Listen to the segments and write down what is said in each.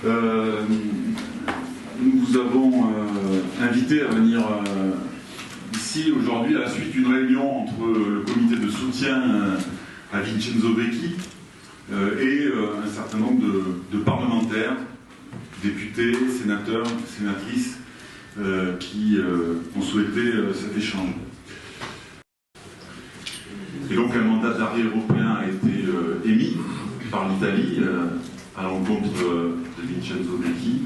Nous vous avons invité à venir ici aujourd'hui à la suite d'une réunion entre le comité de soutien à Vincenzo Vecchi et un certain nombre de parlementaires, députés, sénateurs, sénatrices qui ont souhaité cet échange. Et donc un mandat d'arrêt européen a été émis par l'Italie à l'encontre de Vincenzo Vecchi,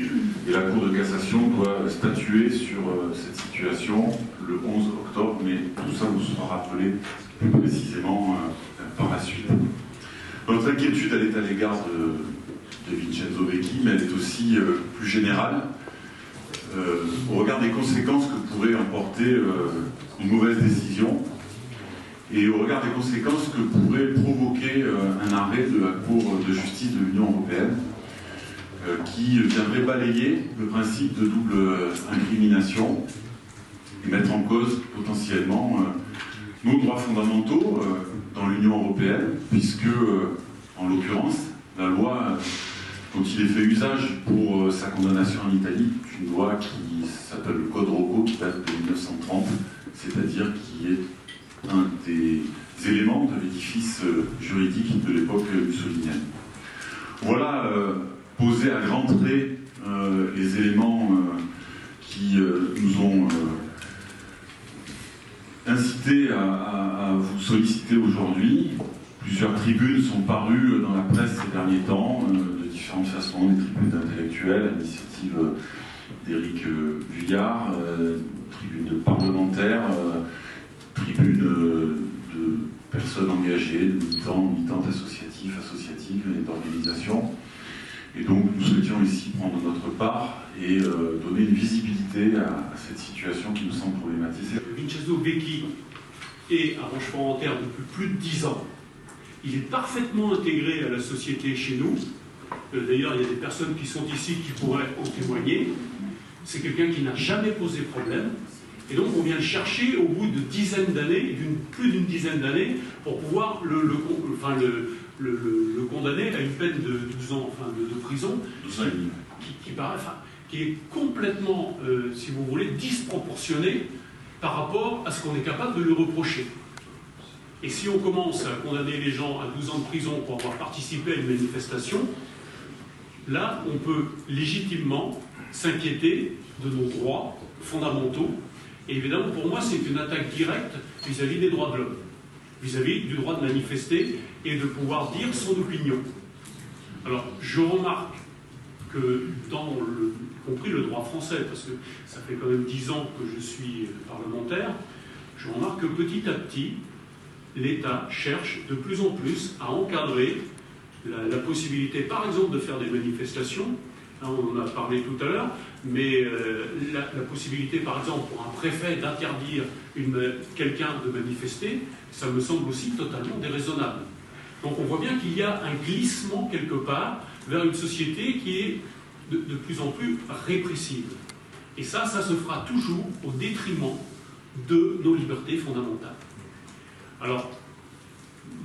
et la Cour de cassation doit statuer sur cette situation le 11 octobre, mais tout ça vous sera rappelé plus précisément par la suite. Notre inquiétude, elle est à l'égard de Vincenzo Vecchi, mais elle est aussi plus générale, au regard des conséquences que pourrait emporter une mauvaise décision, et au regard des conséquences que pourrait provoquer un arrêt de la Cour de justice de l'Union européenne qui viendrait balayer le principe de double incrimination et mettre en cause potentiellement nos droits fondamentaux dans l'Union européenne, puisque, en l'occurrence, la loi dont il est fait usage pour sa condamnation en Italie est une loi qui s'appelle le Code Rocco, qui date de 1930, c'est-à-dire qui est un des éléments de l'édifice juridique de l'époque mussolinienne. Voilà posé à grands traits les éléments qui nous ont incités à vous solliciter aujourd'hui. Plusieurs tribunes sont parues dans la presse ces derniers temps, de différentes façons, des tribunes d'intellectuels, à l'initiative d'Éric Vuillard, tribunes de parlementaires, tribunes de personnes engagées, de militants, militantes associatives et d'organisations. Et donc nous souhaitions ici prendre notre part et donner une visibilité à cette situation qui nous semble problématique. Vincenzo Vecchi est à Rochefort-en-Terre depuis plus de 10 ans. Il est parfaitement intégré à la société chez nous. D'ailleurs, il y a des personnes qui sont ici qui pourraient en témoigner. C'est quelqu'un qui n'a jamais posé problème. Et donc on vient le chercher au bout de dizaines d'années, plus d'une dizaine d'années, pour pouvoir le condamner à une peine de 12 ans de prison, qui est complètement, si vous voulez, disproportionnée par rapport à ce qu'on est capable de lui reprocher. Et si on commence à condamner les gens à 12 ans de prison pour avoir participé à une manifestation, là on peut légitimement s'inquiéter de nos droits fondamentaux. Et évidemment, pour moi, c'est une attaque directe vis-à-vis des droits de l'homme, vis-à-vis du droit de manifester et de pouvoir dire son opinion. Alors, je remarque que y compris le droit français, parce que ça fait quand même 10 ans que je suis parlementaire, je remarque que petit à petit, l'État cherche de plus en plus à encadrer la possibilité, par exemple, de faire des manifestations. On en a parlé tout à l'heure, mais la possibilité, par exemple, pour un préfet d'interdire quelqu'un de manifester, ça me semble aussi totalement déraisonnable. Donc on voit bien qu'il y a un glissement quelque part vers une société qui est de plus en plus répressive. Et ça se fera toujours au détriment de nos libertés fondamentales. Alors,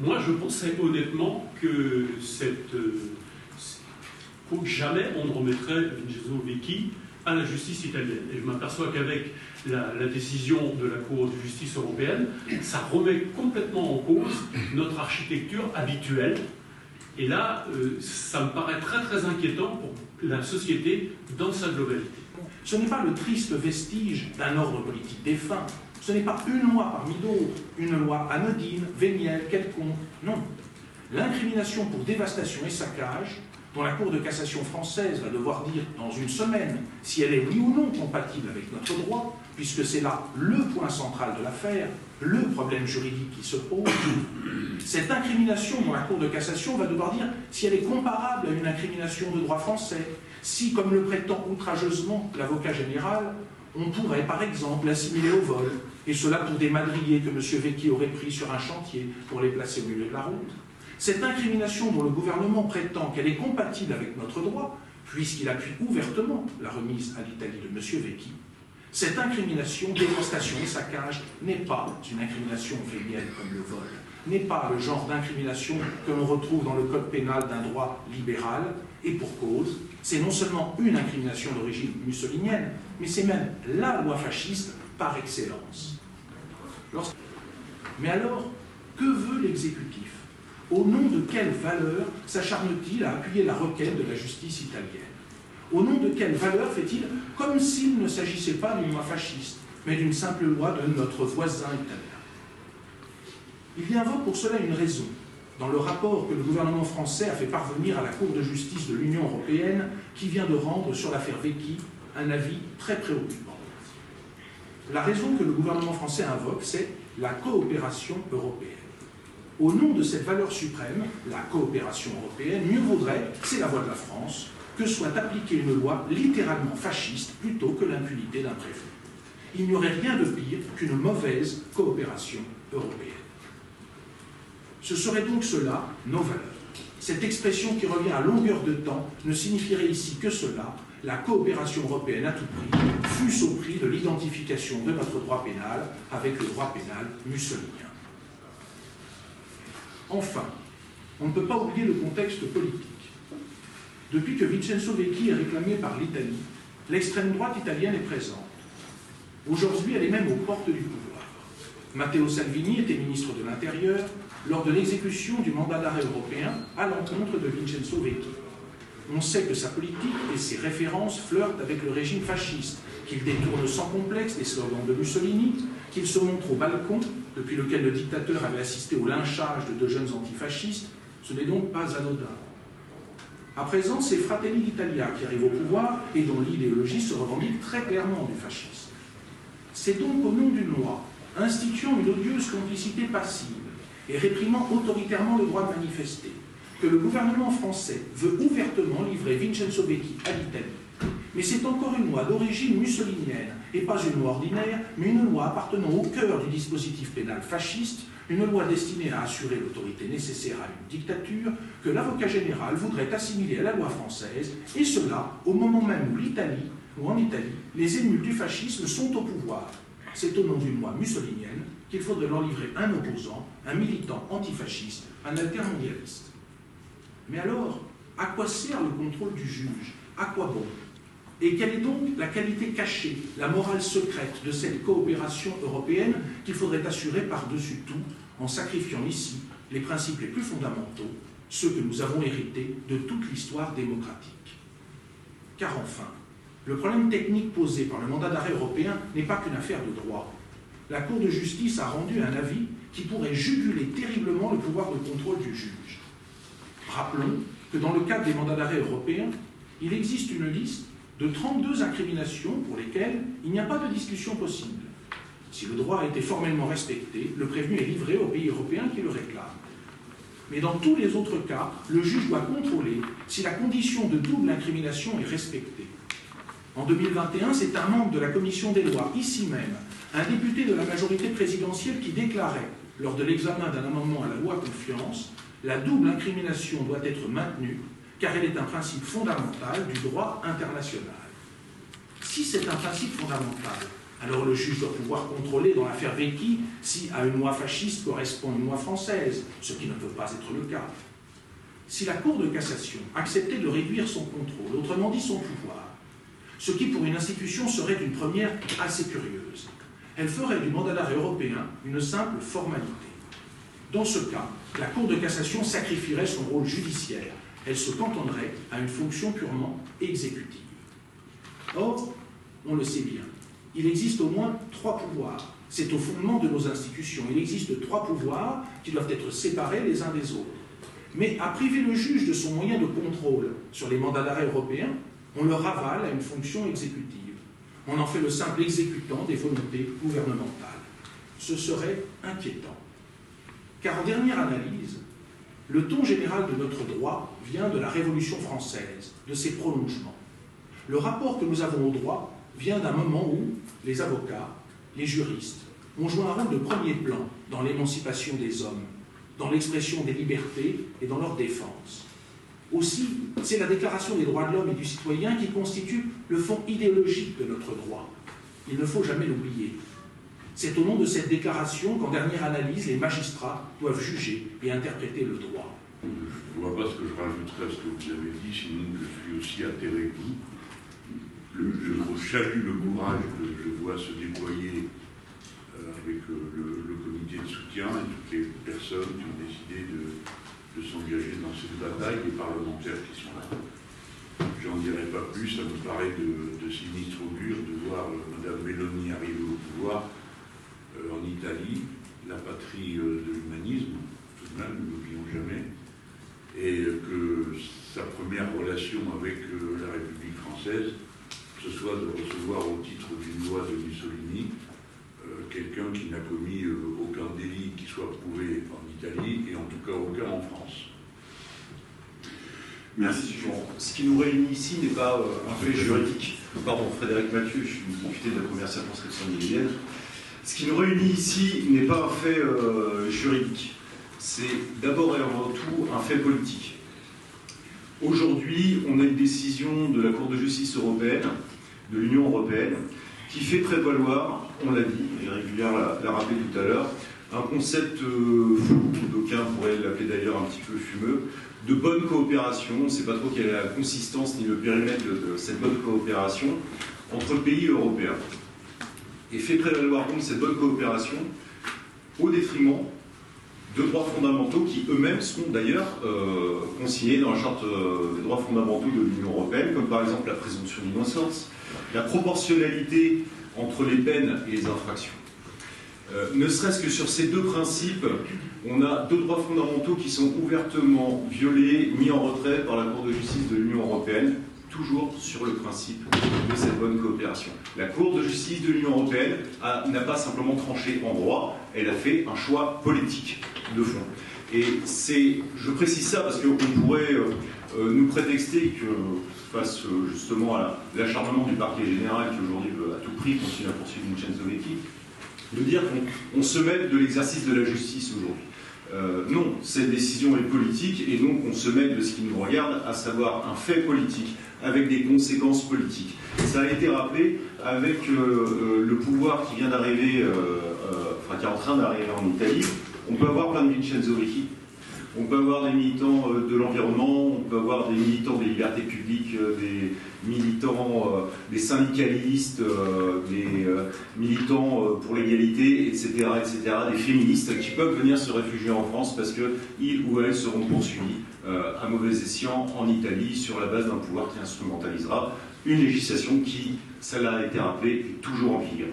moi je pensais honnêtement que jamais on ne remettrait Vincenzo Vecchi à la justice italienne. Et je m'aperçois qu'avec la décision de la Cour de justice européenne, ça remet complètement en cause notre architecture habituelle. Et là, ça me paraît très très inquiétant pour la société dans sa globalité. Ce n'est pas le triste vestige d'un ordre politique défunt. Ce n'est pas une loi parmi d'autres, une loi anodine, vénielle, quelconque. Non. L'incrimination pour dévastation et saccage, dont la Cour de cassation française va devoir dire dans une semaine si elle est oui ou non compatible avec notre droit, puisque c'est là le point central de l'affaire, le problème juridique qui se pose. Cette incrimination dont la Cour de cassation va devoir dire si elle est comparable à une incrimination de droit français, si, comme le prétend outrageusement l'avocat général, on pourrait par exemple l'assimiler au vol, et cela pour des madriers que M. Vecchi aurait pris sur un chantier pour les placer au milieu de la route. Cette incrimination dont le gouvernement prétend qu'elle est compatible avec notre droit, puisqu'il appuie ouvertement la remise à l'Italie de M. Vecchi, cette incrimination, dévastation et saccage n'est pas une incrimination vénielle comme le vol. n'est pas le genre d'incrimination que l'on retrouve dans le code pénal d'un droit libéral, et pour cause, c'est non seulement une incrimination d'origine mussolinienne, mais c'est même la loi fasciste par excellence. Mais alors, que veut l'exécutif? Au nom de quelle valeur s'acharne-t-il à appuyer la requête de la justice italienne? Au nom de quelle valeur fait-il comme s'il ne s'agissait pas d'une loi fasciste, mais d'une simple loi de notre voisin italien? Il y invoque pour cela une raison, dans le rapport que le gouvernement français a fait parvenir à la Cour de justice de l'Union européenne, qui vient de rendre sur l'affaire Vecchi un avis très préoccupant. La raison que le gouvernement français invoque, c'est la coopération européenne. Au nom de cette valeur suprême, la coopération européenne, mieux vaudrait, c'est la voix de la France, que soit appliquée une loi littéralement fasciste plutôt que l'impunité d'un préfet. Il n'y aurait rien de pire qu'une mauvaise coopération européenne. Ce serait donc cela, nos valeurs. Cette expression qui revient à longueur de temps ne signifierait ici que cela, la coopération européenne à tout prix, fût-ce au prix de l'identification de notre droit pénal avec le droit pénal mussolinien. Enfin, on ne peut pas oublier le contexte politique. Depuis que Vincenzo Vecchi est réclamé par l'Italie, l'extrême droite italienne est présente. Aujourd'hui, elle est même aux portes du pouvoir. Matteo Salvini était ministre de l'Intérieur lors de l'exécution du mandat d'arrêt européen à l'encontre de Vincenzo Vecchi. On sait que sa politique et ses références flirtent avec le régime fasciste, qu'il détourne sans complexe des slogans de Mussolini, qu'il se montre au balcon, depuis lequel le dictateur avait assisté au lynchage de 2 jeunes antifascistes. Ce n'est donc pas anodin. À présent, c'est Fratelli d'Italia qui arrive au pouvoir et dont l'idéologie se revendique très clairement du fascisme. C'est donc au nom d'une loi instituant une odieuse complicité passive et réprimant autoritairement le droit de manifester que le gouvernement français veut ouvertement livrer Vincenzo Vecchi à l'Italie. Mais c'est encore une loi d'origine mussolinienne, et pas une loi ordinaire, mais une loi appartenant au cœur du dispositif pénal fasciste, une loi destinée à assurer l'autorité nécessaire à une dictature que l'avocat général voudrait assimiler à la loi française, et cela au moment même où en Italie, les émules du fascisme sont au pouvoir. C'est au nom d'une loi mussolinienne qu'il faudrait leur livrer un opposant, un militant antifasciste, un altermondialiste. Mais alors, à quoi sert le contrôle du juge? À quoi bon? Et quelle est donc la qualité cachée, la morale secrète de cette coopération européenne qu'il faudrait assurer par-dessus tout, en sacrifiant ici les principes les plus fondamentaux, ceux que nous avons hérités de toute l'histoire démocratique? Car enfin, le problème technique posé par le mandat d'arrêt européen n'est pas qu'une affaire de droit. La Cour de justice a rendu un avis qui pourrait juguler terriblement le pouvoir de contrôle du juge. Rappelons que dans le cadre des mandats d'arrêt européens, il existe une liste de 32 incriminations pour lesquelles il n'y a pas de discussion possible. Si le droit a été formellement respecté, le prévenu est livré au pays européen qui le réclame. Mais dans tous les autres cas, le juge doit contrôler si la condition de double incrimination est respectée. En 2021, c'est un membre de la commission des lois, ici même, un député de la majorité présidentielle qui déclarait, lors de l'examen d'un amendement à la loi confiance, la double incrimination doit être maintenue car elle est un principe fondamental du droit international. Si c'est un principe fondamental, alors le juge doit pouvoir contrôler dans l'affaire Vecchi si à une loi fasciste correspond une loi française, ce qui ne peut pas être le cas. Si la Cour de cassation acceptait de réduire son contrôle, autrement dit son pouvoir, ce qui pour une institution serait une première assez curieuse, elle ferait du mandat d'arrêt européen une simple formalité. Dans ce cas, la Cour de cassation sacrifierait son rôle judiciaire. Elle se cantonnerait à une fonction purement exécutive. Or, on le sait bien, il existe au moins 3 pouvoirs. C'est au fondement de nos institutions. Il existe 3 pouvoirs qui doivent être séparés les uns des autres. Mais à priver le juge de son moyen de contrôle sur les mandats d'arrêt européens, on le ravale à une fonction exécutive. On en fait le simple exécutant des volontés gouvernementales. Ce serait inquiétant. Car en dernière analyse, le ton général de notre droit vient de la Révolution française, de ses prolongements. Le rapport que nous avons au droit vient d'un moment où les avocats, les juristes, ont joué un rôle de premier plan dans l'émancipation des hommes, dans l'expression des libertés et dans leur défense. Aussi, c'est la Déclaration des droits de l'homme et du citoyen qui constitue le fond idéologique de notre droit. Il ne faut jamais l'oublier. C'est au nom de cette déclaration qu'en dernière analyse, les magistrats doivent juger et interpréter le droit. Je ne vois pas ce que je rajouterais à ce que vous avez dit, sinon que je suis aussi atterré que vous. Je salue le courage que je vois se déployer avec le comité de soutien et toutes les personnes qui ont décidé de s'engager dans cette bataille, les parlementaires qui sont là. Je n'en dirai pas plus, ça me paraît de sinistre augure de voir Mme Meloni arriver au pouvoir en Italie, la patrie de l'humanisme, tout de même, ne l'oublions jamais, et que sa première relation avec la République française, ce soit de recevoir au titre d'une loi de Mussolini quelqu'un qui n'a commis aucun délit qui soit prouvé en Italie, et en tout cas aucun en France. Merci. Ce qui nous réunit ici n'est pas un fait juridique. Pardon, Frédéric Mathieu, je suis député de la première circonscription de l'Isère. Ce qui nous réunit ici n'est pas un fait juridique. C'est d'abord et avant tout un fait politique. Aujourd'hui, on a une décision de la Cour de justice européenne, de l'Union européenne, qui fait prévaloir, on l'a dit, et Régulière l'a rappelé tout à l'heure, un concept flou, d'aucuns pourraient l'appeler d'ailleurs un petit peu fumeux, de bonne coopération. On ne sait pas trop quelle est la consistance ni le périmètre de cette bonne coopération entre pays européens. Et fait prévaloir donc cette bonne coopération au détriment de droits fondamentaux qui eux-mêmes sont d'ailleurs consignés dans la Charte des droits fondamentaux de l'Union européenne, comme par exemple la présomption d'innocence, la proportionnalité entre les peines et les infractions. Ne serait-ce que sur ces deux principes, on a deux droits fondamentaux qui sont ouvertement violés, mis en retrait par la Cour de justice de l'Union européenne, toujours sur le principe de cette bonne coopération. La Cour de justice de l'Union européenne n'a pas simplement tranché en droit, elle a fait un choix politique de fond. Et je précise ça parce qu'on pourrait nous prétexter que, face justement à l'acharnement du parquet général qui aujourd'hui veut à tout prix continuer à poursuivre Vincenzo Vecchi, de dire qu'on se mêle de l'exercice de la justice aujourd'hui. Non, cette décision est politique et donc on se mêle de ce qui nous regarde, à savoir un fait politique avec des conséquences politiques. Ça a été rappelé avec le pouvoir qui vient d'arriver, qui est en train d'arriver en Italie. On peut avoir plein de Vincenzo Vecchi. On peut avoir des militants de l'environnement, on peut avoir des militants des libertés publiques, des militants, des syndicalistes, des militants pour l'égalité, etc., des féministes qui peuvent venir se réfugier en France parce qu'ils ou elles seront poursuivis à mauvais escient en Italie sur la base d'un pouvoir qui instrumentalisera une législation qui, ça l'a été rappelé, est toujours en vigueur.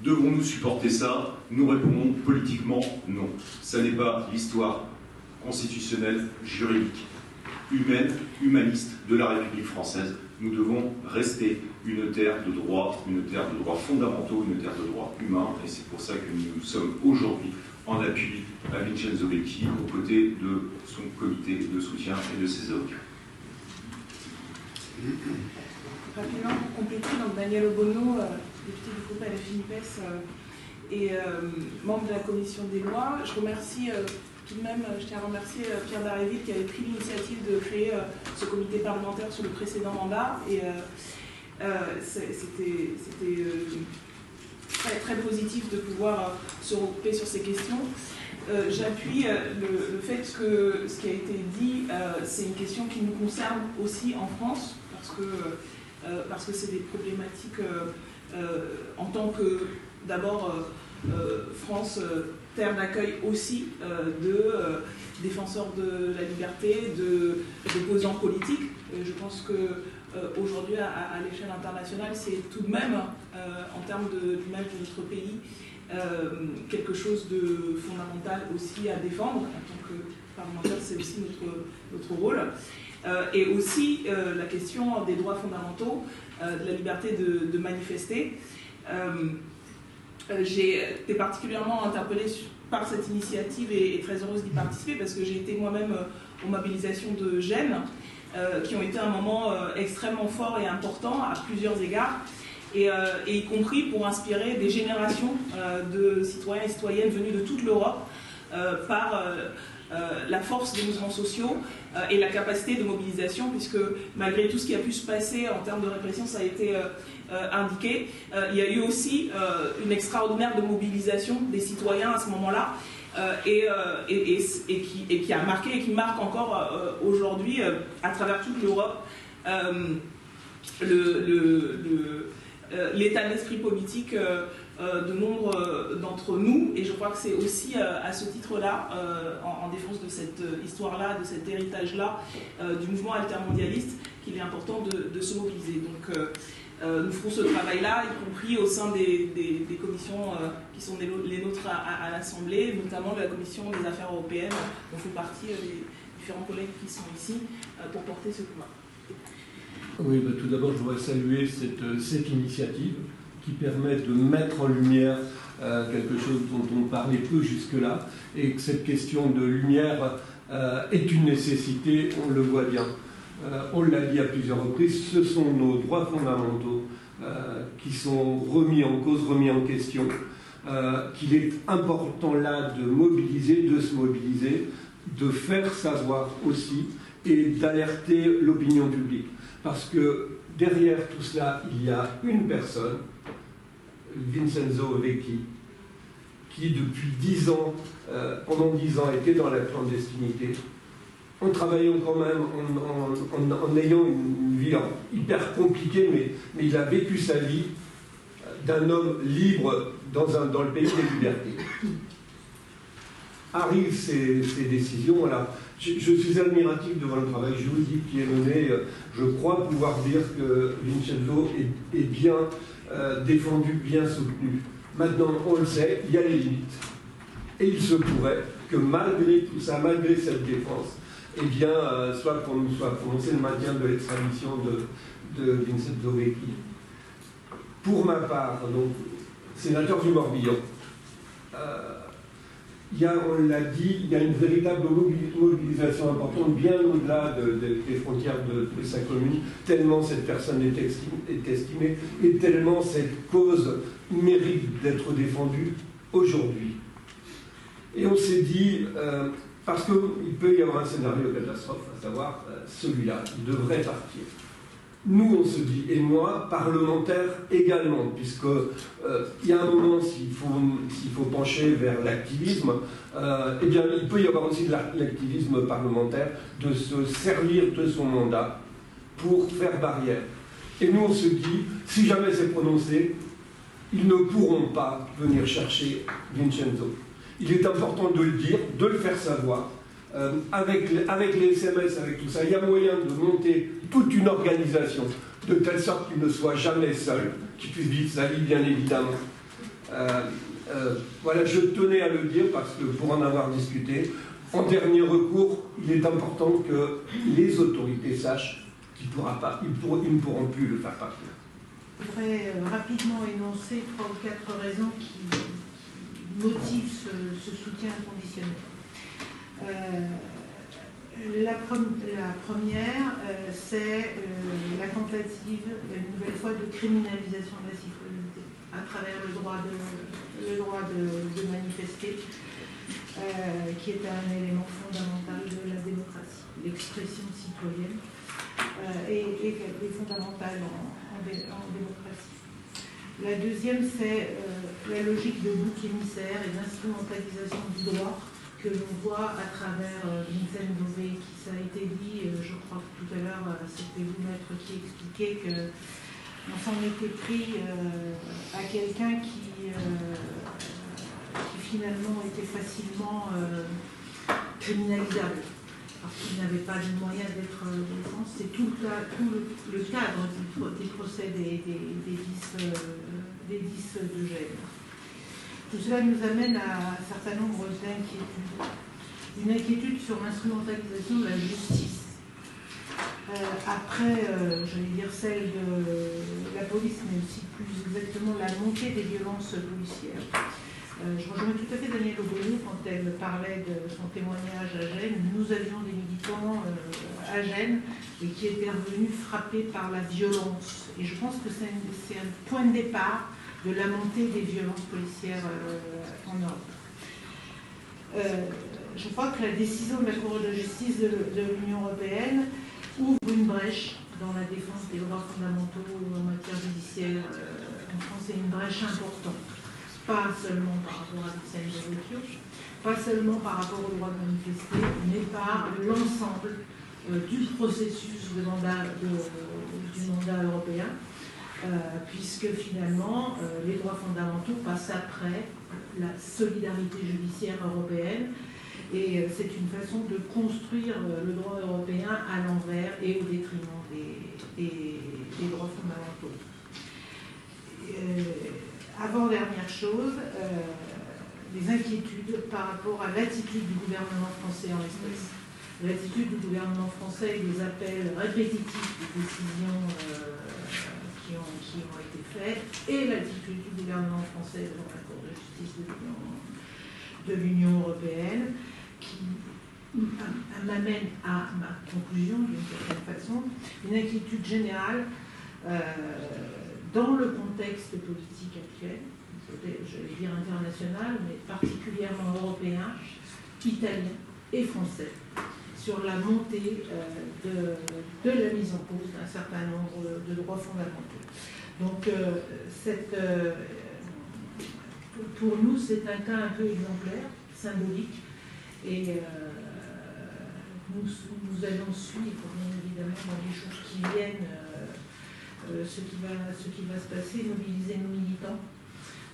Devons-nous supporter ça? Nous répondons politiquement non. Ça n'est pas l'histoire constitutionnelle, juridique, humaine, humaniste de la République française. Nous devons rester une terre de droit, une terre de droits fondamentaux, une terre de droits humains. Et c'est pour ça que nous sommes aujourd'hui en appui à Vincenzo Vecchi, aux côtés de son comité de soutien et de ses avocats. Rapidement, pour compléter, donc Daniel Obono, député du groupe LFI NUPES et membre de la commission des lois. Je remercie tout de même, je tiens à remercier Pierre Dharréville qui avait pris l'initiative de créer ce comité parlementaire sur le précédent mandat. Et c'était très, très positif de pouvoir se regrouper sur ces questions. J'appuie le fait que ce qui a été dit, c'est une question qui nous concerne aussi en France, parce que c'est des problématiques en tant que, d'abord, France, terre d'accueil aussi de défenseurs de la liberté, d'opposants politiques. Je pense qu'aujourd'hui, à l'échelle internationale, c'est tout de même, en termes de l'image de notre pays, quelque chose de fondamental aussi à défendre. En tant que parlementaire, c'est aussi notre rôle. Et aussi la question des droits fondamentaux, de la liberté de manifester. J'ai été particulièrement interpellée par cette initiative et très heureuse d'y participer parce que j'ai été moi-même aux mobilisations de Gênes qui ont été un moment extrêmement fort et important à plusieurs égards et y compris pour inspirer des générations de citoyens et citoyennes venus de toute l'Europe par la force des mouvements sociaux et la capacité de mobilisation, puisque malgré tout ce qui a pu se passer en termes de répression, ça a été indiqué, il y a eu aussi une extraordinaire de mobilisation des citoyens à ce moment-là, et qui a marqué et qui marque encore aujourd'hui à travers toute l'Europe l'état d'esprit politique de nombre d'entre nous, et je crois que c'est aussi à ce titre-là, en défense de cette histoire-là, de cet héritage-là, du mouvement altermondialiste, qu'il est important de se mobiliser. Donc nous ferons ce travail-là, y compris au sein des commissions qui sont les nôtres à l'Assemblée, notamment la commission des affaires européennes, dont font partie les différents collègues qui sont ici, pour porter ce combat. Oui, bah, tout d'abord, je voudrais saluer cette initiative qui permet de mettre en lumière quelque chose dont on parlait peu jusque-là, et que cette question de lumière est une nécessité, on le voit bien. On l'a dit à plusieurs reprises, ce sont nos droits fondamentaux qui sont remis en cause, remis en question, qu'il est important là de mobiliser, de se mobiliser, de faire savoir aussi et d'alerter l'opinion publique. Parce que derrière tout cela, il y a une personne, Vincenzo Vecchi, qui depuis 10 ans, pendant 10 ans, était dans la clandestinité, en travaillant quand même, en ayant une vie hyper compliquée, mais il a vécu sa vie d'un homme libre dans le pays des libertés. Arrivent ces décisions, voilà. Je suis admiratif devant le travail juridique qui est mené. Je crois pouvoir dire que Vincenzo est bien défendu, bien soutenu. Maintenant, on le sait, il y a les limites. Et il se pourrait que malgré tout ça, malgré cette défense, eh bien, soit prononcé le maintien de l'extradition de Vincenzo Vecchi. Pour ma part, donc, sénateur du Morbihan, on l'a dit, il y a une véritable mobilisation importante, bien au-delà des frontières de sa commune, tellement cette personne est estimée et tellement cette cause mérite d'être défendue aujourd'hui. Et on s'est dit, parce qu'il peut y avoir un scénario catastrophe, à savoir celui-là, il devrait partir. Nous, on se dit, et moi, parlementaire également, puisque il y a un moment, s'il faut pencher vers l'activisme, eh bien, il peut y avoir aussi de l'activisme parlementaire, de se servir de son mandat pour faire barrière. Et nous, on se dit, si jamais c'est prononcé, ils ne pourront pas venir chercher Vincenzo. Il est important de le dire, de le faire savoir. Avec les SMS, avec tout ça, il y a moyen de monter toute une organisation de telle sorte qu'il ne soit jamais seul, qu'il puisse vivre sa vie, bien évidemment. Voilà, je tenais à le dire parce que pour en avoir discuté, en dernier recours, il est important que les autorités sachent qu'ils ne pourront plus le faire partir. Je voudrais rapidement énoncer 3 ou 4 raisons qui motivent ce soutien inconditionnel. La première, c'est la tentative, une nouvelle fois, de criminalisation de la citoyenneté à travers le droit de manifester, qui est un élément fondamental de la démocratie. L'expression citoyenne est fondamentale en démocratie. La deuxième, c'est la logique de bouc émissaire et d'instrumentalisation du droit que l'on voit à travers Vincenzo Vecchi, qui ça a été dit, je crois que tout à l'heure, c'était vous, maître, qui expliquait qu'on s'en était pris à quelqu'un qui finalement était facilement criminalisable, parce qu'il n'avait pas de moyen d'être défense. C'est tout le cadre des procès des 10 de Gênes. Tout cela nous amène à un certain nombre d'inquiétudes. Une inquiétude sur l'instrumentalisation de la justice. Après, j'allais dire celle de la police, mais aussi plus exactement la montée des violences policières. Je rejoins tout à fait Danielle Obono quand elle parlait de son témoignage à Gênes. Nous avions des militants à Gênes et qui étaient revenus frappés par la violence. Et je pense que c'est un point de départ de la montée des violences policières en Europe. je crois que la décision de la Cour de justice de l'Union européenne ouvre une brèche dans la défense des droits fondamentaux en matière judiciaire en France, c'est une brèche importante. Pas seulement par rapport à Vincenzo Vecchio, pas seulement par rapport au droit de manifester, mais par l'ensemble du processus du mandat européen, puisque finalement les droits fondamentaux passent après la solidarité judiciaire européenne, et c'est une façon de construire le droit européen à l'envers et au détriment des droits fondamentaux. Avant-dernière chose, des inquiétudes par rapport à l'attitude du gouvernement français en l'espèce. L'attitude du gouvernement français et les appels répétitifs de décisions qui ont été faites, et l'attitude du gouvernement français devant la Cour de justice de l'Union européenne, qui m'amène à ma conclusion d'une certaine façon, une inquiétude générale dans le contexte politique actuel, je vais dire international, mais particulièrement européen, italien et français, sur la montée de la mise en cause d'un certain nombre de droits fondamentaux. Donc, pour nous, c'est un cas un peu exemplaire, symbolique, et nous allons suivre, bien évidemment, dans les jours qui viennent, ce qui va se passer, mobiliser nos militants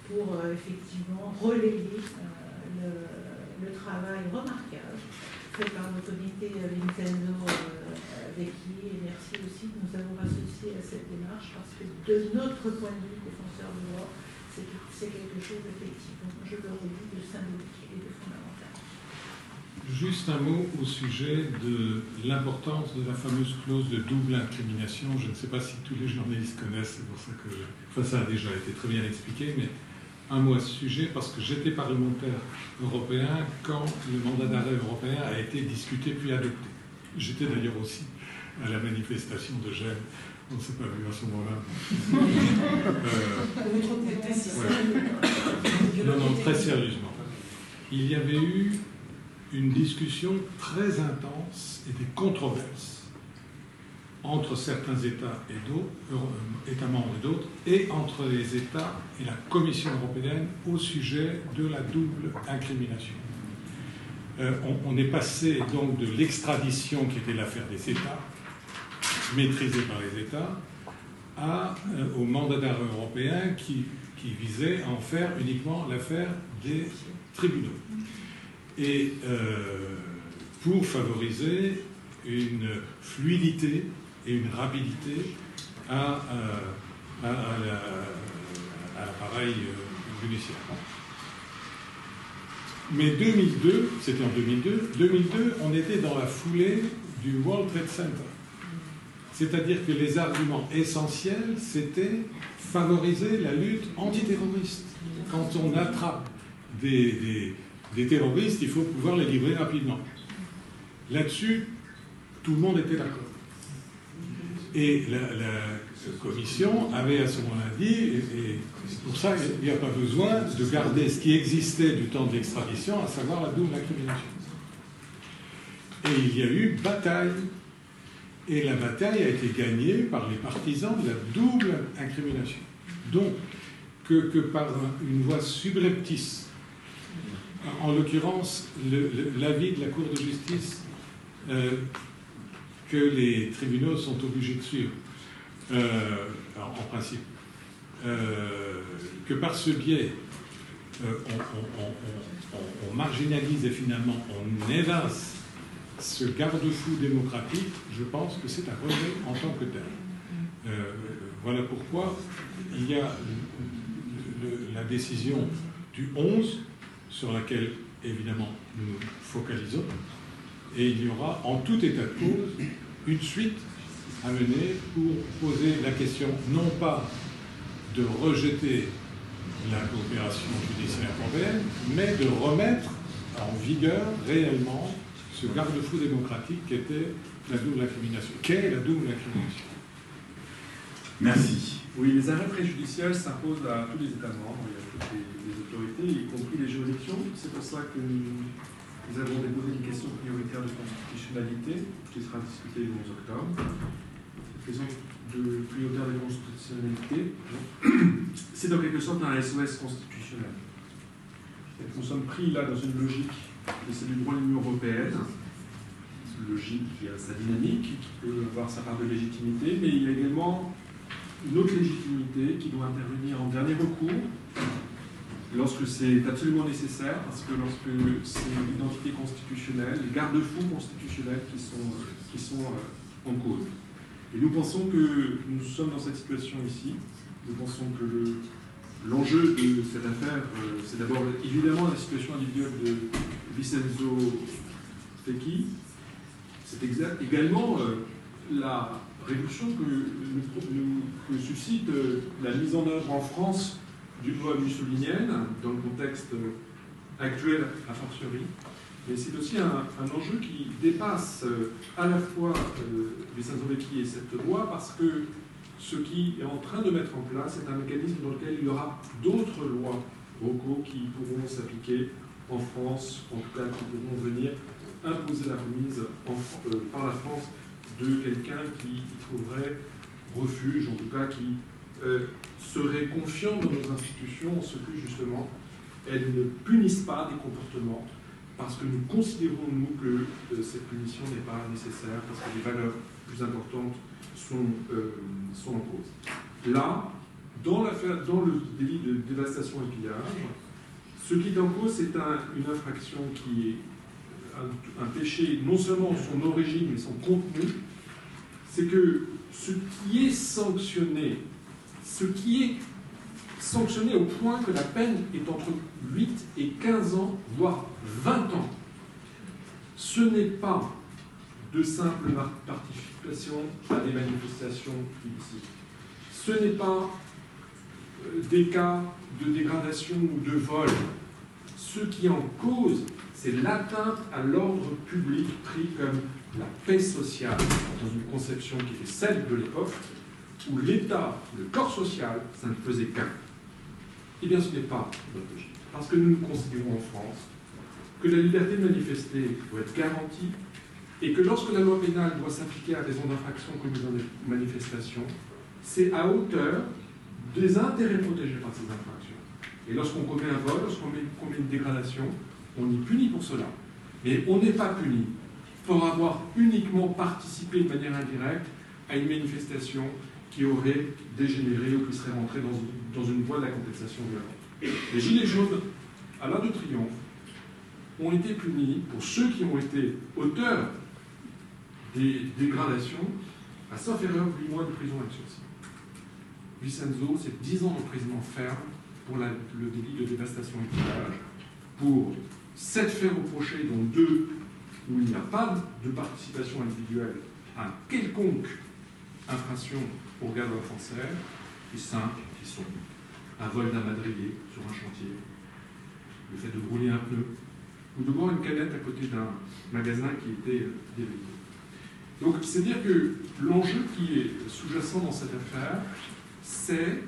pour effectivement relayer le travail remarquable fait par notre comité Vincenzo Vecchi, et merci aussi de nous avoir associés à cette démarche, parce que de notre point de vue, défenseur de droit, c'est quelque chose effectivement, je le redis, de symbolique et de fondamental. Juste un mot au sujet de l'importance de la fameuse clause de double incrimination. Je ne sais pas si tous les journalistes connaissent, c'est pour ça que ça a déjà été très bien expliqué, mais un mot à ce sujet, parce que j'étais parlementaire européen quand le mandat d'arrêt européen a été discuté puis adopté. J'étais d'ailleurs aussi à la manifestation de Gênes. On ne s'est pas vu à ce moment-là. Non, très sérieusement. Il y avait eu une discussion très intense et des controverses entre certains États et d'autres, États membres et d'autres, et entre les États et la Commission européenne au sujet de la double incrimination. On est passé donc de l'extradition, qui était l'affaire des États, maîtrisée par les États, au mandat d'arrêt européen qui visait à en faire uniquement l'affaire des tribunaux. Et pour favoriser une fluidité et une rapidité à l'appareil judiciaire. Mais 2002, c'était en 2002, on était dans la foulée du World Trade Center. C'est-à-dire que les arguments essentiels, c'était favoriser la lutte antiterroriste. Quand on attrape des terroristes, il faut pouvoir les livrer rapidement. Là-dessus, tout le monde était d'accord. Et la Commission avait à ce moment-là dit, et c'est pour ça qu'il n'y a pas besoin de garder ce qui existait du temps de l'extradition, à savoir la double incrimination. Et il y a eu bataille. Et la bataille a été gagnée par les partisans de la double incrimination. Donc, que par une voie subreptice, en l'occurrence, l'avis de la Cour de justice que les tribunaux sont obligés de suivre, en principe, que par ce biais, on marginalise et finalement on évince ce garde-fou démocratique, je pense que c'est un rejet en tant que tel. Voilà pourquoi il y a la décision du 11, sur laquelle, évidemment, nous nous focalisons, et il y aura, en tout état de cause, une suite à mener pour poser la question, non pas de rejeter la coopération judiciaire européenne, mais de remettre en vigueur réellement ce garde-fou démocratique qu'était la double incrimination. Qu'est la double incrimination? Merci. Oui, les arrêts préjudiciels s'imposent à tous les États membres, et à toutes les autorités, y compris les juridictions. C'est pour ça que nous avons déposé une question prioritaire de constitutionnalité qui sera discutée le 11 octobre. Cette question de prioritaire de constitutionnalité, c'est en quelque sorte un SOS constitutionnel. Nous sommes pris là dans une logique de celle du droit de l'Union européenne, une logique qui a sa dynamique, qui peut avoir sa part de légitimité, mais il y a également une autre légitimité qui doit intervenir en dernier recours, lorsque c'est absolument nécessaire, parce que lorsque c'est l'identité constitutionnelle, les garde-fous constitutionnels qui sont en cause. Et nous pensons que nous sommes dans cette situation ici. Nous pensons que l'enjeu de cette affaire, c'est d'abord évidemment la situation individuelle de Vincenzo Fecchi. C'est également la révolution que suscite la mise en œuvre en France d'une loi mussolinienne, dans le contexte actuel a fortiori. Mais c'est aussi un enjeu qui dépasse à la fois Vincenzo Fecchi et cette loi, parce que ce qui est en train de mettre en place est un mécanisme dans lequel il y aura d'autres lois locaux qui pourront s'appliquer en France, en tout cas qui pourront venir imposer la remise par la France de quelqu'un qui y trouverait refuge, en tout cas qui serait confiant dans nos institutions, en ce que justement elles ne punissent pas des comportements, parce que nous considérons, nous, que cette punition n'est pas nécessaire, parce que les valeurs plus importantes sont en cause. Là, dans le délit de dévastation et pillage, ce qui est en cause, c'est une infraction qui est un péché, non seulement son origine, mais son contenu. C'est que ce qui est sanctionné au point que la peine est entre 8 et 15 ans, voire 20 ans, ce n'est pas de simple participation à des manifestations illicites. Ce n'est pas des cas de dégradation ou de vol. Ce qui est en cause, c'est l'atteinte à l'ordre public pris comme la paix sociale, dans une conception qui était celle de l'époque, où l'État, le corps social, ça ne faisait qu'un. Eh bien, ce n'est pas notre logique. Parce que nous considérons en France que la liberté de manifester doit être garantie, et que lorsque la loi pénale doit s'appliquer à raison d'infractions commises dans des manifestations, c'est à hauteur des intérêts protégés par ces infractions. Et lorsqu'on commet un vol, lorsqu'on commet une dégradation, on y punit pour cela. Mais on n'est pas puni pour avoir uniquement participé de manière indirecte à une manifestation qui aurait dégénéré ou qui serait rentrée dans une voie de la contestation violente. Les Gilets jaunes, à l'Arc de Triomphe, ont été punis pour ceux qui ont été auteurs des dégradations, à sauf erreur, 8 mois de prison avec sursis. Vincenzo, c'est 10 ans d'emprisonnement ferme pour le délit de dévastation et pillage, pour 7 faits reprochés, dont 2 où il n'y a pas de participation individuelle à quelconque infraction au regard de l'offensive, et 5 qui sont un vol d'un madrier sur un chantier, le fait de brûler un pneu, ou de boire une canette à côté d'un magasin qui était dévalisé. Donc, c'est dire que l'enjeu qui est sous-jacent dans cette affaire, c'est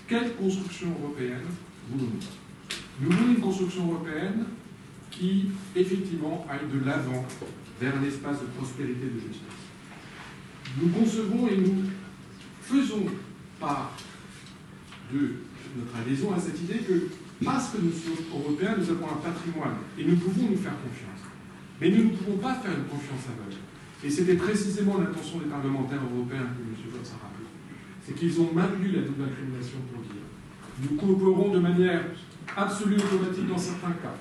quelle construction européenne voulons-nous ? Nous voulons une construction européenne qui, effectivement, aille de l'avant vers un espace de prospérité et de justice. Nous concevons et nous faisons part de notre adhésion à cette idée que, parce que nous sommes européens, nous avons un patrimoine et nous pouvons nous faire confiance. Mais nous ne pouvons pas faire une confiance aveugle. Et c'était précisément l'intention des parlementaires européens que M. Voss a rappelé. C'est qu'ils ont maintenu la double incrimination pour dire nous coopérons de manière absolue et automatique dans certains cas.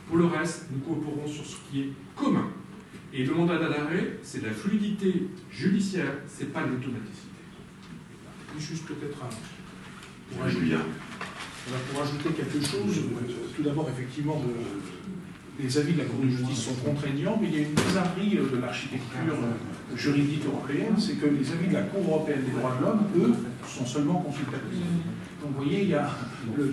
Pour le reste, nous coopérons sur ce qui est commun. Et le mandat d'arrêt, c'est la fluidité judiciaire, c'est pas l'automaticité. Juste peut-être pour ajouter quelque chose. Tout d'abord, effectivement, les avis de la Cour de justice sont contraignants, mais il y a une bizarrerie de l'architecture juridique européenne, c'est que les avis de la Cour européenne des droits de l'homme, eux, sont seulement consultatifs. Donc vous voyez, il y a,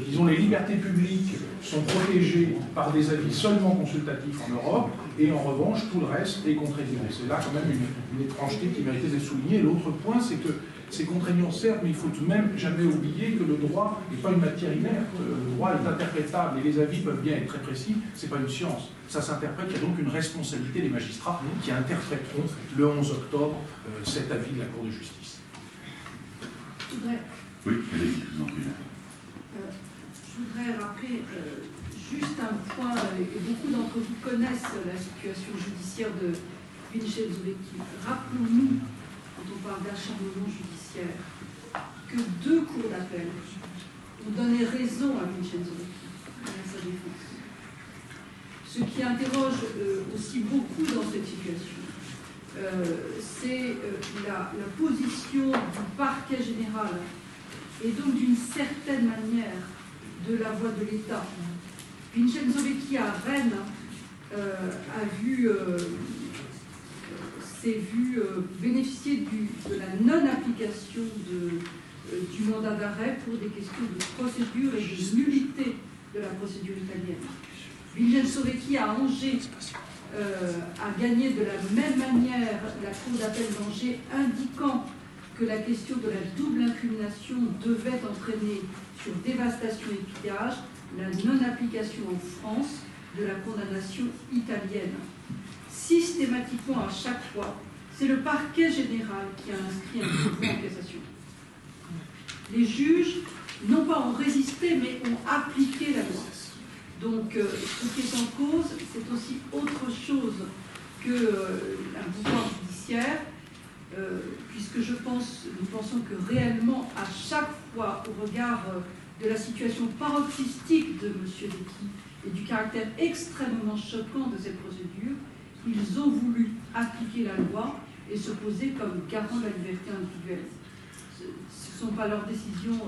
disons, les libertés publiques sont protégées par des avis seulement consultatifs en Europe, et en revanche, tout le reste est contraignant. C'est là quand même une étrangeté qui méritait d'être soulignée. L'autre point, c'est que C'est contraignant, certes, mais il faut tout de même jamais oublier que le droit n'est pas une matière inerte. Le droit est interprétable et les avis peuvent bien être très précis. Ce n'est pas une science. Ça s'interprète. Il y a donc une responsabilité des magistrats qui interpréteront le 11 octobre cet avis de la Cour de justice. Je voudrais, Oui, allez-y, je vous en prie. je voudrais rappeler juste un point, et beaucoup d'entre vous connaissent la situation judiciaire de Vincenzo Vecchi. Rappelons-nous, quand on parle d'acharnement judiciaire, que 2 cours d'appel ont donné raison à Vincenzo Vecchi à sa défense. Ce qui interroge aussi beaucoup dans cette situation, c'est la position du parquet général et donc d'une certaine manière de la voix de l'État. Vincenzo Vecchi à Rennes s'est vu bénéficier de la non-application du mandat d'arrêt pour des questions de procédure et de nullité de la procédure italienne. Vincenzo Vecchi à Angers a gagné de la même manière la Cour d'appel d'Angers, indiquant que la question de la double incrimination devait entraîner sur dévastation et pillage la non-application en France de la condamnation italienne. Systématiquement, à chaque fois, c'est le parquet général qui a inscrit un recours en cassation. Les juges, non pas ont résisté, mais ont appliqué la loi. Donc, ce qui est en cause, c'est aussi autre chose qu'un pouvoir judiciaire, puisque nous pensons que réellement, à chaque fois, au regard de la situation paroxystique de M. Vecchi et du caractère extrêmement choquant de cette procédure, ils ont voulu appliquer la loi et se poser comme garant de la liberté individuelle. Ce ne sont pas leurs décisions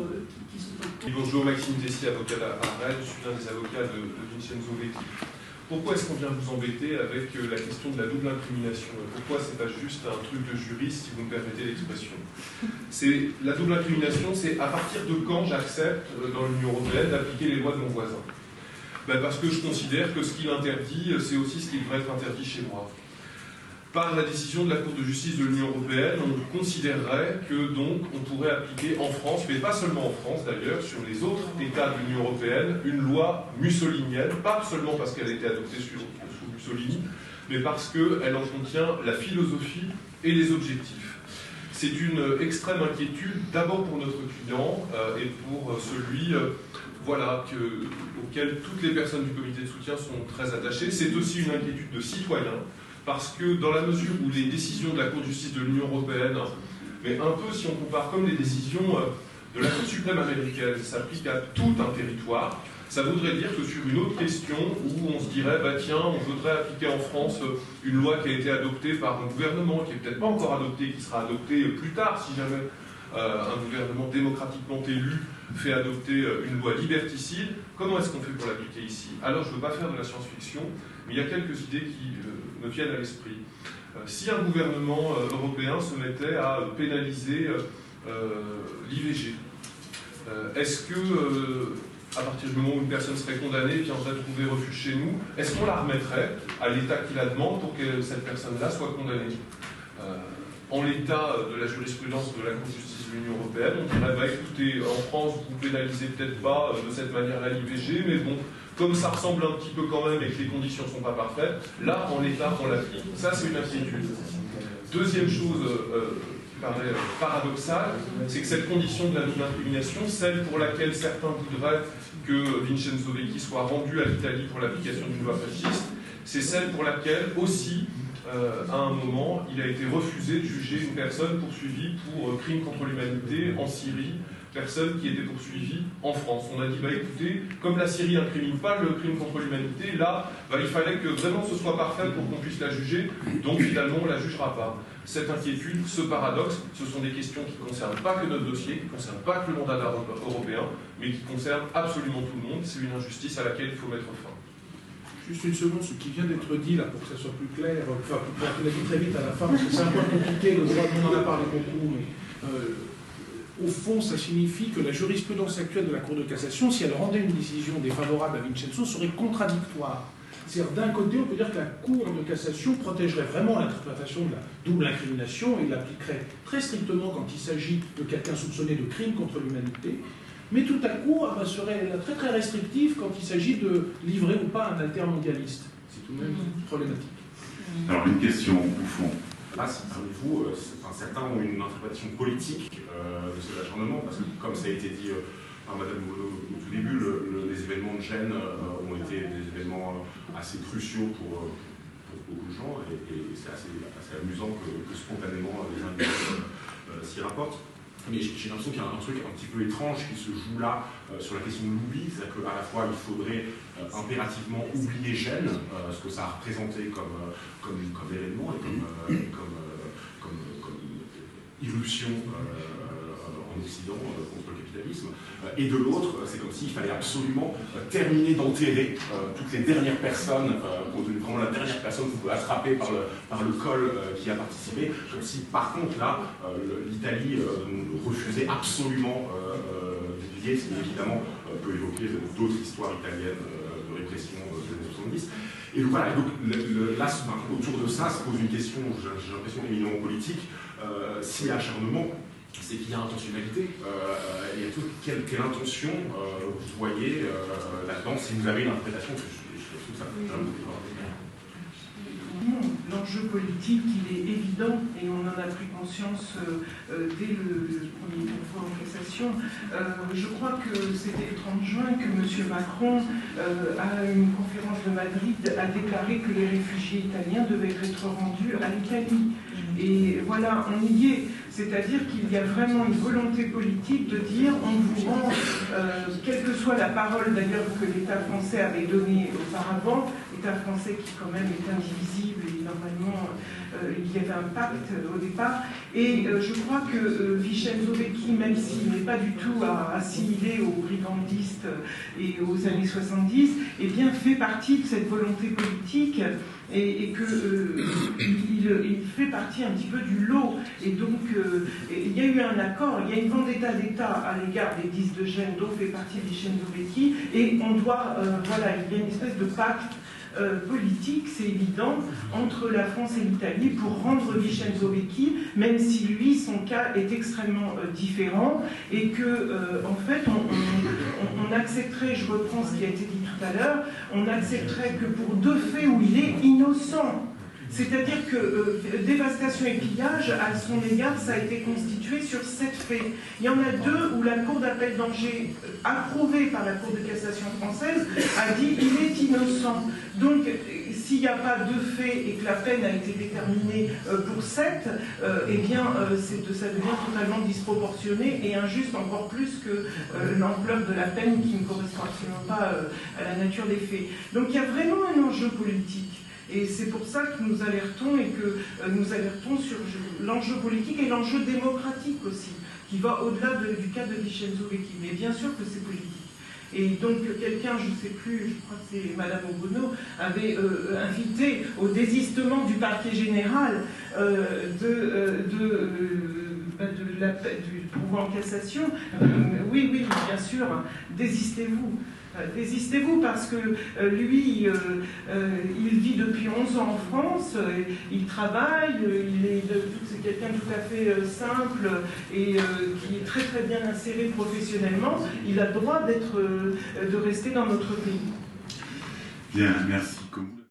qui sont en cause. Bonjour, Maxime Tessier, avocat à Rennes. Je suis l'un des avocats de Vincenzo Vecchi. Pourquoi est-ce qu'on vient vous embêter avec la question de la double incrimination? Pourquoi c'est pas juste un truc de juriste, si vous me permettez l'expression? La double incrimination, c'est à partir de quand j'accepte dans l'Union européenne d'appliquer les lois de mon voisin? Parce que je considère que ce qu'il interdit, c'est aussi ce qui devrait être interdit chez moi. Par la décision de la Cour de justice de l'Union européenne, on considérerait que donc on pourrait appliquer en France, mais pas seulement en France d'ailleurs, sur les autres États de l'Union européenne, une loi mussolinienne, pas seulement parce qu'elle a été adoptée sous Mussolini, mais parce qu'elle en contient la philosophie et les objectifs. C'est une extrême inquiétude, d'abord pour notre client et pour celui auquel toutes les personnes du comité de soutien sont très attachées. C'est aussi une inquiétude de citoyens, parce que dans la mesure où les décisions de la Cour de justice de l'Union européenne, mais un peu si on compare comme les décisions de la Cour suprême américaine, s'appliquent à tout un territoire, ça voudrait dire que sur une autre question où on se dirait, tiens, on voudrait appliquer en France une loi qui a été adoptée par un gouvernement, qui n'est peut-être pas encore adoptée, qui sera adoptée plus tard, si jamais un gouvernement démocratiquement élu fait adopter une loi liberticide, comment est-ce qu'on fait pour l'appliquer ici? Alors, je ne veux pas faire de la science-fiction, mais il y a quelques idées qui me viennent à l'esprit. Si un gouvernement européen se mettait à pénaliser l'IVG, est-ce que, à partir du moment où une personne serait condamnée et viendrait trouver refuge chez nous, est-ce qu'on la remettrait à l'État qui la demande pour que cette personne-là soit condamnée? En l'état de la jurisprudence de la Cour de justice de l'Union européenne, on dirait, écoutez, en France, vous pénalisez peut-être pas de cette manière-là l'IVG, mais bon, comme ça ressemble un petit peu quand même et que les conditions ne sont pas parfaites, là, en l'état, on l'applique. Ça, c'est une inquiétude. Deuxième chose qui paraît paradoxale, c'est que cette condition de la double incrimination, celle pour laquelle certains voudraient que Vincenzo Vecchi soit rendu à l'Italie pour l'application d'une loi fasciste, c'est celle pour laquelle aussi, à un moment, il a été refusé de juger une personne poursuivie pour crime contre l'humanité en Syrie, personne qui était poursuivie en France. On a dit, écoutez, comme la Syrie n'incrimine pas le crime contre l'humanité, là, il fallait que vraiment ce soit parfait pour qu'on puisse la juger, donc finalement on ne la jugera pas. Cette inquiétude, ce paradoxe, ce sont des questions qui ne concernent pas que notre dossier, qui ne concernent pas que le mandat européen, mais qui concernent absolument tout le monde. C'est une injustice à laquelle il faut mettre fin. Juste une seconde, ce qui vient d'être dit, là, pour que ça soit plus clair, enfin, on l'a dit très vite à la fin, parce que c'est un point compliqué, le droit, on en a parlé beaucoup, mais au fond, ça signifie que la jurisprudence actuelle de la Cour de cassation, si elle rendait une décision défavorable à Vincenzo, serait contradictoire C'est-à-dire, d'un côté, on peut dire que la Cour de cassation protégerait vraiment l'interprétation de la double incrimination et l'appliquerait très strictement quand il s'agit de quelqu'un soupçonné de crime contre l'humanité, mais tout à coup, elle serait très très restrictive quand il s'agit de livrer ou pas un altermondialiste. C'est tout de même problématique. Alors, une question au fond. Là, si parmi vous, certains ont une interprétation politique de cet acharnement, parce que, comme ça a été dit par Madame Bono au tout début, les événements de Gênes ont été des événements assez cruciaux pour beaucoup de gens, et c'est assez amusant que spontanément les individus s'y rapportent. Mais j'ai l'impression qu'il y a un truc un petit peu étrange qui se joue là sur la question de l'oubli, c'est-à-dire qu'à la fois il faudrait impérativement oublier Gênes, ce que ça a représenté comme événement et comme irruption en Occident contre le capitalisme, et de l'autre, c'est comme s'il fallait absolument terminer d'enterrer toutes les dernières personnes, vraiment la dernière personne que vous pouvez attraper par le col qui a participé, comme si par contre là, l'Italie refusait absolument d'oublier, ce qui évidemment peut évoquer d'autres histoires italiennes de répression des années 70. Et donc voilà, là, autour de ça se pose une question, j'ai l'impression éminemment politique, s'il y a acharnement, c'est qu'il y a intentionnalité. Et quelle intention vous voyez là-dedans, si vous avez une interprétation, je trouve ça l'enjeu politique, il est évident, et on en a pris conscience dès le premier convoi en cassation. Je crois que c'était le 30 juin que M. Macron, à une conférence de Madrid, a déclaré que les réfugiés italiens devaient être rendus à l'Italie. Et voilà, on y est. C'est-à-dire qu'il y a vraiment une volonté politique de dire on vous rend, quelle que soit la parole d'ailleurs que l'État français avait donnée auparavant, l'État français qui quand même est indivisible et normalement il y avait un pacte au départ, et je crois que Vincenzo Vecchi, même s'il n'est pas du tout assimilé aux brigandistes et aux années 70, eh bien fait partie de cette volonté politique et qu'il fait partie un petit peu du lot. Et donc, il y a eu un accord, il y a une vendetta d'État à l'égard des 10 de Gênes, dont fait partie Vincenzo Vecchi, et on doit, voilà, il y a une espèce de pacte politique, c'est évident, entre la France et l'Italie pour rendre Vincenzo Vecchi, même si lui, son cas est extrêmement différent, et que, en fait, on accepterait, je reprends ce qui a été dit tout à l'heure, on accepterait que pour 2 faits où il est innocent, c'est-à-dire que dévastation et pillage, à son égard, ça a été constitué sur 7 faits. Il y en a 2 où la Cour d'appel d'Angers, approuvée par la Cour de cassation française, a dit il est innocent. Donc, s'il n'y a pas 2 faits et que la peine a été déterminée pour 7, eh bien, ça devient totalement disproportionné et injuste, encore plus que l'ampleur de la peine qui ne correspond absolument pas à la nature des faits. Donc, il y a vraiment un enjeu politique. Et c'est pour ça que nous alertons et que nous alertons sur l'enjeu politique et l'enjeu démocratique aussi, qui va au-delà du cas de Vincenzo Vecchi. Mais bien sûr que c'est politique. Et donc quelqu'un, je ne sais plus, je crois que c'est Madame Obono, avait invité au désistement du parquet général du pourvoi en cassation. Oui, bien sûr, désistez-vous. Désistez-vous parce que lui, il vit depuis 11 ans en France, il travaille, c'est quelqu'un tout à fait simple et qui est très très bien inséré professionnellement. Il a le droit de rester dans notre pays. Bien, merci.